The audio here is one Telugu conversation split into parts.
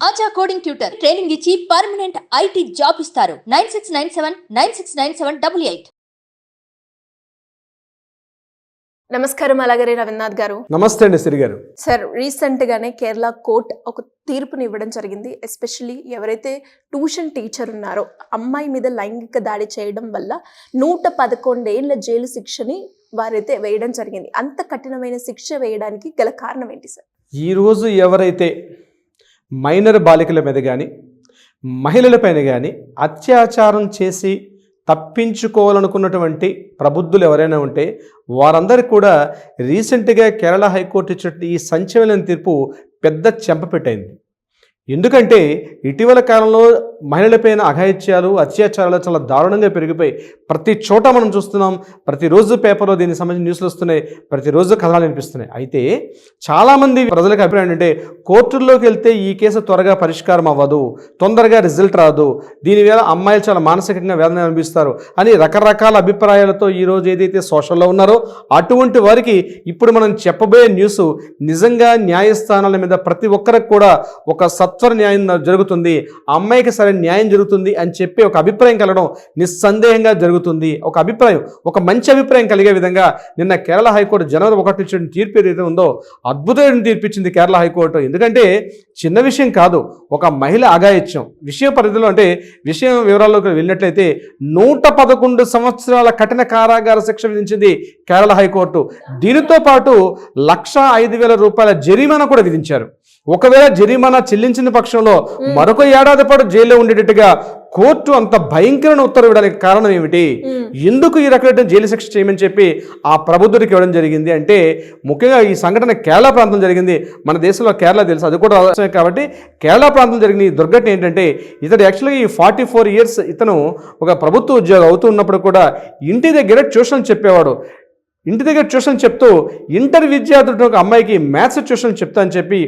ఆచా కోడింగ్ ట్యూటర్ ట్రైనింగ్ ఇచ్చి పర్మనెంట్ ఐటీ జాబ్ ఇస్తారు. 9697969788. నమస్కారం అలాగరే రవీంద్రనాథ్ గారు. నమస్తే అండి సిరి గారు. సార్, రీసెంట్ గానే కేరళ కోర్ట్ ఒక తీర్పుని ఇవ్వడం జరిగింది. ఎస్పెషల్లీ ఎవరైతే ట్యూషన్ టీచర్ ఉన్నారో అమ్మాయి మీద లైంగిక దాడి చేయడం వల్ల 111 ఏళ్ల జైలు శిక్షని వారైతే వేయడం జరిగింది. అంత కఠినమైన శిక్ష వేయడానికి గల కారణం ఏంటి సార్? ఈరోజు ఎవరైతే మైనర్ బాలికల మీద కానీ మహిళలపైన కానీ అత్యాచారం చేసి తప్పించుకోవాలనుకున్నటువంటి ప్రబుద్ధులు ఎవరైనా ఉంటే వారందరికీ కూడా రీసెంట్గా కేరళ హైకోర్టు ఇచ్చిన ఈ సంచలన తీర్పు పెద్ద చెంపపెట్టైంది. ఎందుకంటే ఇటీవల కాలంలో మహిళలపైన అఘాయిత్యాలు అత్యాచారాలు చాలా దారుణంగా పెరిగిపోయి ప్రతి చోట మనం చూస్తున్నాం. ప్రతిరోజు పేపర్లో దీనికి సంబంధించిన న్యూస్లు వస్తున్నాయి, ప్రతిరోజు కథనాలు వినిపిస్తున్నాయి. అయితే చాలామంది ప్రజలకు అభిప్రాయం ఏంటంటే కోర్టుల్లోకి వెళ్తే ఈ కేసు త్వరగా పరిష్కారం అవ్వదు, తొందరగా రిజల్ట్ రాదు, దీనివల్ల అమ్మాయిలు చాలా మానసికంగా వేదన అనిపిస్తారు అని రకరకాల అభిప్రాయాలతో ఈరోజు ఏదైతే సోషల్లో ఉన్నారో అటువంటి వారికి ఇప్పుడు మనం చెప్పబోయే న్యూస్ నిజంగా న్యాయస్థానాల మీద ప్రతి ఒక్కరికి కూడా ఒక సత్వర న్యాయం జరుగుతుంది, ఆ అమ్మాయికి సరైన న్యాయం జరుగుతుంది అని చెప్పి ఒక అభిప్రాయం కలగడం నిస్సందేహంగా జరుగుతుంది. ఒక అభిప్రాయం, ఒక మంచి అభిప్రాయం కలిగే విధంగా నిన్న కేరళ హైకోర్టు జనవరి 1 ఇచ్చిన తీర్పు ఏదైతే ఉందో అద్భుతమైన తీర్పు ఇచ్చింది కేరళ హైకోర్టు. ఎందుకంటే చిన్న విషయం కాదు, ఒక మహిళ అఘాయిత్యం విషయం పరిధిలో అంటే విషయం వివరాల్లోకి వెళ్ళినట్లయితే 111 సంవత్సరాల కఠిన కారాగార శిక్ష విధించింది కేరళ హైకోర్టు. దీనితో పాటు 1,05,000 రూపాయల జరిమానా కూడా విధించారు. ఒకవేళ జరిమానా చెల్లించిన పక్షంలో మరొక ఏడాది పాటు జైల్లో ఉండేటట్టుగా కోర్టు అంత భయంకరమైన ఉత్తర్వు ఇవ్వడానికి కారణం ఏమిటి, ఎందుకు ఈ రకమైన జైలు శిక్ష చేయమని చెప్పి ఆ ప్రబుద్ధుడికి ఇవ్వడం జరిగింది అంటే ముఖ్యంగా ఈ సంఘటన కేరళ ప్రాంతం జరిగింది. మన దేశంలో కేరళ తెలుసు, అది కూడా అవసరమే. కాబట్టి కేరళ ప్రాంతం జరిగిన ఈ దుర్ఘటన ఏంటంటే ఇతడు యాక్చువల్గా ఈ 44 ఇయర్స్ ఇతను ఒక ప్రభుత్వ ఉద్యోగం అవుతూ ఉన్నప్పుడు కూడా ఇంటి దగ్గర ట్యూషన్ చెప్పేవాడు. ఇంటి దగ్గర ట్యూషన్ చెప్తూ ఇంటర్ విద్యార్థుడు ఒక అమ్మాయికి మ్యాథ్స్ ట్యూషన్ చెప్తా అని చెప్పి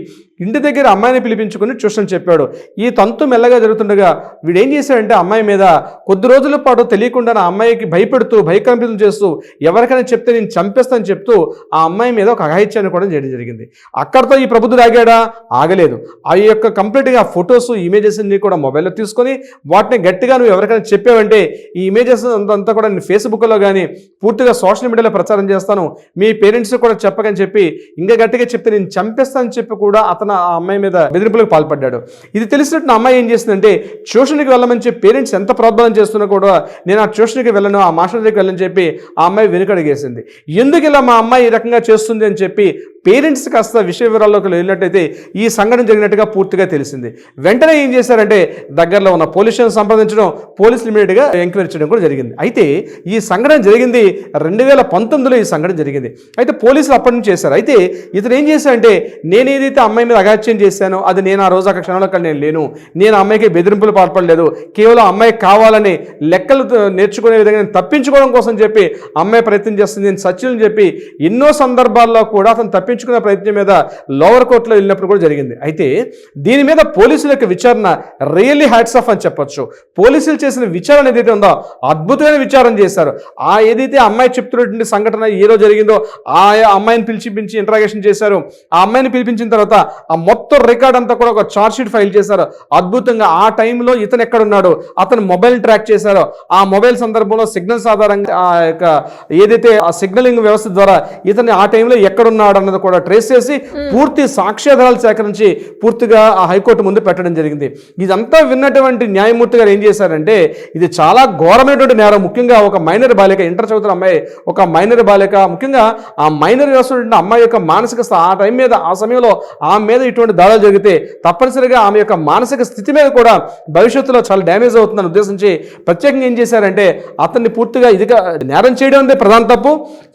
ఇంటి దగ్గర అమ్మాయిని పిలిపించుకుని ట్యూషన్ చెప్పాడు. ఈ తంతు మెల్లగా జరుగుతుండగా వీడు ఏం చేశాడంటే అమ్మాయి మీద కొద్ది రోజుల పాటు తెలియకుండా ఆ అమ్మాయికి భయపెడుతూ భయకంపితం చేస్తూ ఎవరికైనా చెప్తే నేను చంపేస్తానని చెప్తూ ఆ అమ్మాయి మీద ఒక అఘాయిత్యాన్ని కూడా చేయడం జరిగింది. అక్కడితో ఈ ప్రబుద్ధుడు ఆగాడా? ఆగలేదు. ఆ యొక్క కంప్లీట్గా ఫొటోస్ ఇమేజెస్ అన్ని కూడా మొబైల్లో తీసుకొని వాటిని గట్టిగా నువ్వు ఎవరికైనా చెప్పావంటే ఈ ఇమేజెస్ అంతా కూడా నేను ఫేస్బుక్లో కానీ పూర్తిగా సోషల్ మీడియాలో ప్రచారం చేస్తాను, మీ పేరెంట్స్ కూడా చెప్పకని చెప్పి ఇంకా గట్టిగా చెప్తే నేను చంపేస్తానని చెప్పి కూడా అతను ఆ అమ్మాయి మీద బెదిరింపులకు పాల్పడ్డాడు. ఇది తెలిసినట్టు నా అమ్మాయి ఏం చేసిందంటే ట్యూషన్కి వెళ్ళమని చెప్పి పేరెంట్స్ ఎంత ప్రోద్బలం చేస్తున్నా కూడా నేను ఆ ట్యూషన్కి వెళ్ళను, ఆ మాస్టర్ దగ్గరికి వెళ్ళని చెప్పి ఆ అమ్మాయి వెనుకడిగేసింది. ఎందుకు ఇలా మా అమ్మాయి ఈ రకంగా చేస్తుంది అని చెప్పి పేరెంట్స్ కాస్త విషయ వివరాల్లోకి వెళ్ళినట్టయితే ఈ సంఘటన జరిగినట్టుగా పూర్తిగా తెలిసింది. వెంటనే ఏం చేశారంటే దగ్గరలో ఉన్న పోలీసులను సంప్రదించడం, పోలీసులు ఇమీడియట్గా ఎంక్వైరీ చేయడం కూడా జరిగింది. అయితే ఈ సంఘటన జరిగింది 2019లో ఈ సంఘటన జరిగింది. అయితే పోలీసులు అప్పటి నుంచి చేశారు. అయితే ఇతను ఏం చేశారంటే నేను ఏదైతే అమ్మాయి మీద అఘాయిత్యం చేశానో అది నేను ఆ రోజు అక్కడ క్షణంలో నేను లేను, నేను అమ్మాయికి బెదిరింపులు పాల్పడలేదు, కేవలం అమ్మాయి కావాలని లెక్కలు నేర్చుకునే విధంగా నేను తప్పించుకోవడం కోసం చెప్పి అమ్మాయి ప్రయత్నం చేస్తుంది నేను సచివుని చెప్పి ఎన్నో సందర్భాల్లో కూడా అతను తప్పించుకునే ప్రయత్నం మీద లోవర్ కోర్టులో వెళ్ళినప్పుడు కూడా జరిగింది. అయితే దీని మీద పోలీసుల యొక్క విచారణ రియల్లీ హ్యాట్స్ ఆఫ్ అని చెప్పొచ్చు. పోలీసులు చేసిన విచారణ ఏదైతే ఉందో అద్భుతమైన విచారణ చేశారు. ఆ ఏదైతే అమ్మాయి చెప్తున్నటువంటి సంఘటన ఏ రోజు జరిగిందో ఆ అమ్మాయిని పిలిచి ఇంటరాగేషన్ చేశారు. ఆ అమ్మాయిని పిలిపించిన తర్వాత ఆ మొత్తం రికార్డ్ అంతా కూడా ఒక చార్జ్ షీట్ ఫైల్ చేశారు. అద్భుతంగా ఆ టైంలో ఇతను ఎక్కడున్నాడు, అతను మొబైల్ ట్రాక్ చేశారో ఆ మొబైల్ సందర్భంలో సిగ్నల్స్ ఆధారంగా ఆ యొక్క ఏదైతే ఆ సిగ్నలింగ్ వ్యవస్థ ద్వారా ఇతను ఆ టైంలో ఎక్కడున్నాడు అన్నది కూడా ట్రేస్ చేసి పూర్తి సాక్ష్యాధారాలు సేకరించి పూర్తిగా ఆ హైకోర్టు ముందు పెట్టడం జరిగింది. ఇదంతా విన్నటువంటి న్యాయమూర్తి గారు ఏం చేశారంటే ఇది చాలా ఘోరమైనటువంటి నేరం. ముఖ్యంగా ఒక మైనర్ బాలిక, ఇంటర్ చదువుతున్న అమ్మాయి, ఒక మైనర్ బాలిక, ముఖ్యంగా ఆ మైనర్ వస్తున్న అమ్మాయి యొక్క మానసిక ఆ టైం మీద ఆ సమయంలో ఆమె మీద ఇటువంటి దాడులు జరిగితే తప్పనిసరిగా ఆమె యొక్క మానసిక స్థితి మీద కూడా భవిష్యత్తులో చాలా డ్యామేజ్ అవుతుందని ఉద్దేశించి ప్రత్యేకంగా ఏం చేశారంటే అతన్ని పూర్తిగా ఇదిగా నేరం చేయడం అనేది ప్రధాన తప్పు,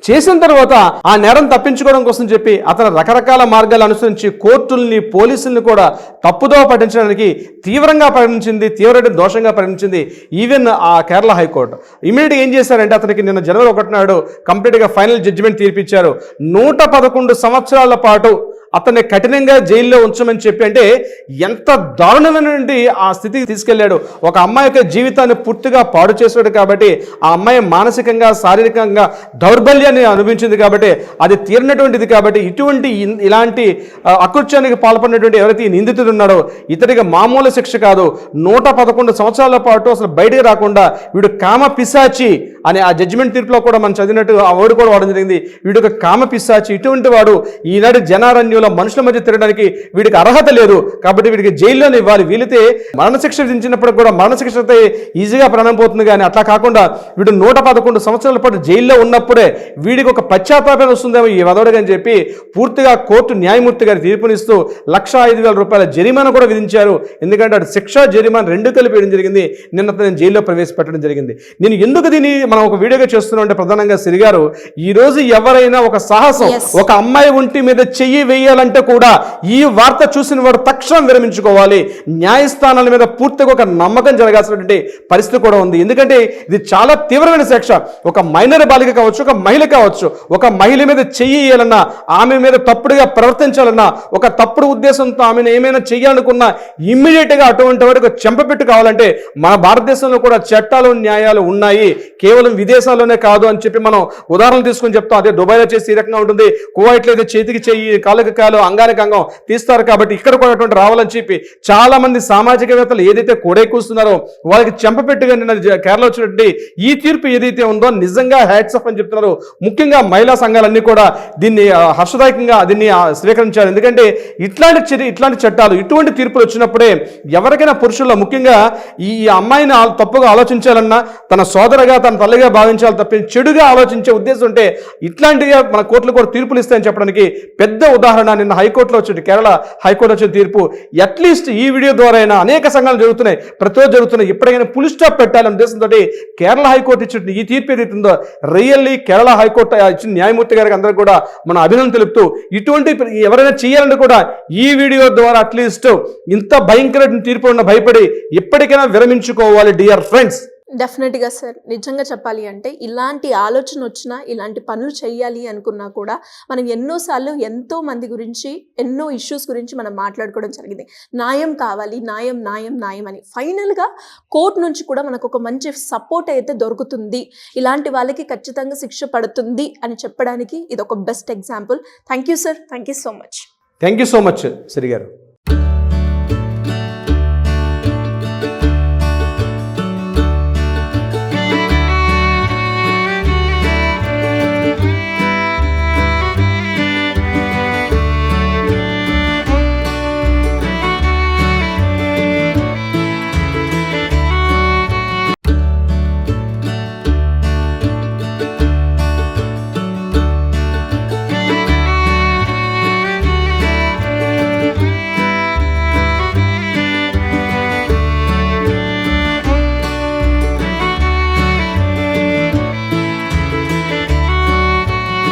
చేసిన తర్వాత ఆ నేరం తప్పించుకోవడం కోసం చెప్పి అతను రకరకాల మార్గాలు అనుసరించి కోర్టుల్ని పోలీసుల్ని కూడా తప్పుదోవ పట్టించడానికి తీవ్రంగా పరిగణించింది, తీవ్రమైన దోషంగా పరిగణించింది ఈవెన్ ఆ కేరళ హైకోర్టు. ఇమీడియట్గా ఏం చేశారంటే అతనికి నిన్న జనవరి 1 నాడు కంప్లీట్గా ఫైనల్ జడ్జిమెంట్ తీర్పిచ్చారు. 111 సంవత్సరాల పాటు అతన్ని కఠినంగా జైల్లో ఉంచమని చెప్పి, అంటే ఎంత దారుణమైనటువంటి ఆ స్థితికి తీసుకెళ్లాడు. ఒక అమ్మాయి యొక్క జీవితాన్ని పూర్తిగా పాడు చేశాడు కాబట్టి, ఆ అమ్మాయి మానసికంగా శారీరకంగా దౌర్బల్యాన్ని అనుభవించింది కాబట్టి, అది తీరినటువంటిది కాబట్టి, ఇలాంటి అకృత్యానికి పాల్పడినటువంటి ఎవరైతే ఈ నిందితుడు ఉన్నాడో ఇతడికి మామూలు శిక్ష కాదు, 111 సంవత్సరాల పాటు అసలు బయటికి రాకుండా వీడు కామ పిశాచి అని ఆ జడ్జిమెంట్ తీర్పులో కూడా మనం చదివినట్టు ఆ వర్డ్ కూడా వాడడం జరిగింది. వీడు ఒక కామ పిశాచి, ఇటువంటి వాడు ఈనాటి జనారణ్యంలో మనుషుల మధ్య తిరగడానికి వీడికి అర్హత లేదు కాబట్టి వీడికి జైల్లోనే ఇవ్వాలి. వీలైతే మరణశిక్ష విధించినప్పుడు కూడా మరణశిక్ష అయితే ఈజీగా ప్రాణం పోతుంది, కానీ అట్లా కాకుండా వీడు 111 సంవత్సరాల పాటు జైల్లో ఉన్నప్పుడే వీడికి ఒక పశ్చాత్తాపం వస్తుందేమో ఈ వదవడికి అని చెప్పి పూర్తిగా కోర్టు న్యాయమూర్తి గారి తీర్పునిస్తూ 1,05,000 రూపాయల జరిమానా కూడా విధించారు. ఎందుకంటే అటు శిక్ష జరిమానా రెండు కలిపి వేయడం జరిగింది. నిన్న నేను జైల్లో ప్రవేశపెట్టడం జరిగింది. నేను ఎందుకు దీన్ని మనం ఒక వీడియోగా చేస్తున్నాం అంటే ప్రధానంగా సిరి గారు, ఈ రోజు ఎవరైనా ఒక సాహసం ఒక అమ్మాయి ఒంటి మీద చెయ్యి వేయాలంటే కూడా ఈ వార్త చూసిన వాడు తక్షణం విరమించుకోవాలి. న్యాయస్థానాల మీద పూర్తిగా ఒక నమ్మకం జరగాల్సినటువంటి పరిస్థితి కూడా ఉంది. ఎందుకంటే ఇది చాలా తీవ్రమైన శిక్ష. ఒక మైనర్ బాలిక కావచ్చు, ఒక మహిళ కావచ్చు, ఒక మహిళ మీద చెయ్యి వేయాలన్నా, ఆమె మీద తప్పుడుగా ప్రవర్తించాలన్నా, ఒక తప్పుడు ఉద్దేశంతో ఆమెను ఏమైనా చెయ్యాలనుకున్నా ఇమ్మీడియట్గా అటువంటి వాడికి చెంపపెట్టు కావాలంటే మన భారతదేశంలో కూడా చట్టాలు న్యాయాలు ఉన్నాయి. కేవలం విదేశాల్లోనే కాదు అని చెప్పి మనం ఉదాహరణలు తీసుకొని చెప్తాం. అదే దుబాయ్లో చేసి ఈ రకంగా ఉంటుంది, కువైట్లో అయితే చేతికి చెయ్యి, కాళ్ళకి కాలు, అంగానికి అంగం తీస్తారు కాబట్టి ఇక్కడ కూడా అటువంటి రావాలని చెప్పి చాలా మంది సామాజికవేత్తలు ఏదైతే కూస్తున్నారో వాళ్ళకి చెంపపెట్టుగా నిన్న కేరళ వచ్చినటువంటి ఈ తీర్పు ఏదైతే ఉందో నిజంగా హ్యాట్స్ ఆఫ్ అని చెప్తున్నారు. ముఖ్యంగా మహిళా సంఘాలన్నీ కూడా దీన్ని హర్షదాయకంగా దీన్ని స్వీకరించారు. ఎందుకంటే ఇట్లాంటి చట్టాలు, ఇటువంటి తీర్పులు వచ్చినప్పుడే ఎవరికైనా పురుషుల్లో ముఖ్యంగా ఈ అమ్మాయిని తప్పుగా ఆలోచించాలన్నా, తన సోదరగా తన తల్లిగా భావించాలి తప్ప చెడుగా ఆలోచించే ఉద్దేశం ఉంటే ఇట్లాంటిగా మన కోర్టులు కూడా తీర్పులు ఇస్తాయని చెప్పడానికి పెద్ద ఉదాహరణ నిన్న హైకోర్టులో వచ్చింది, కేరళ హైకోర్టు వచ్చిన తీర్పు. అట్లీస్ట్ ఈ వీడియో ద్వారా అయినా అనేక సంఘాలు జరుగుతున్నాయి, ప్రతిరోజు జరుగుతున్నాయి, ఇప్పటికైనా ఫుల్ స్టాప్ పెట్టాలనే ఉద్దేశంతో కేరళ హైకోర్టు ఇచ్చిన ఈ తీర్పు ఏదైతుందో రియల్లీ కేరళ హైకోర్టు ఇచ్చిన న్యాయమూర్తి గారికి అందరికీ కూడా మన అభినందన తెలుపుతూ, ఇటువంటి ఎవరైనా చేయాలంటే కూడా ఈ వీడియో ద్వారా అట్లీస్ట్ ఇంత భయంకర తీర్పు ఉన్న భయపడి ఇప్పటికైనా విరమించుకోవాలి డియర్ ఫ్రెండ్స్. డెఫినెట్గా సార్, నిజంగా చెప్పాలి అంటే ఇలాంటి ఆలోచన వచ్చినా, ఇలాంటి పనులు చేయాలి అనుకున్నా కూడా మనం ఎన్నోసార్లు ఎంతో మంది గురించి, ఎన్నో ఇష్యూస్ గురించి మనం మాట్లాడుకోవడం జరిగింది. న్యాయం కావాలి, న్యాయం న్యాయం న్యాయం అని. ఫైనల్గా కోర్టు నుంచి కూడా మనకు ఒక మంచి సపోర్ట్ అయితే దొరుకుతుంది, ఇలాంటి వాళ్ళకి ఖచ్చితంగా శిక్ష పడుతుంది అని చెప్పడానికి ఇది ఒక best example. Thank you sir, thank you so much. Thank you so much Siri గారు.